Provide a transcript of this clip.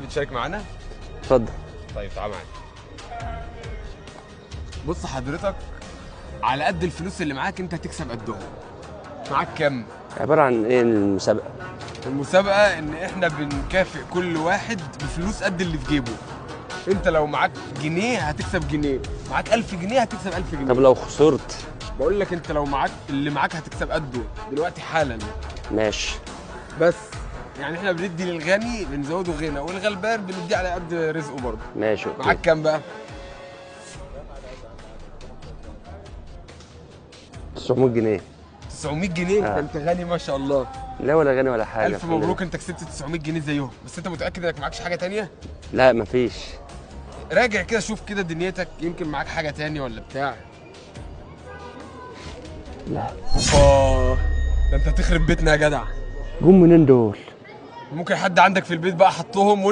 تحب تشارك معانا؟ اتفضل. طيب تعال معانا. بص حضرتك، على قد الفلوس اللي معاك انت هتكسب قدهم. معاك كام؟ عباره عن ايه المسابقه؟ المسابقة ان احنا بنكافئ كل واحد بفلوس قد اللي في جيبه. انت لو معاك جنيه هتكسب جنيه، معاك 1000 جنيه هتكسب 1000 جنيه. طب لو خسرت؟ بقول لك انت لو معاك اللي معاك هتكسب قده دلوقتي حالا. ماشي. بس يعني احنا بندي للغني بنزوده غنى، والغلبان بنديه على قد رزقه برضه. ماشي اوكي. معاك كام بقى؟ 900 جنيه. 900 جنيه؟ ده انت غني ما شاء الله. لا ولا غني ولا حاجه. الف مبروك، انت كسبت 900 جنيه زيهم. بس انت متاكد انك معكش حاجه تانية؟ لا مفيش. راجع كده شوف كده دنيتك، يمكن معاك حاجه تانية ولا بتاع. لا. اوبا، ده انت هتخرب بيتنا يا جدع. جم منين دول؟ ممكن حد عندك في البيت بقى حطهم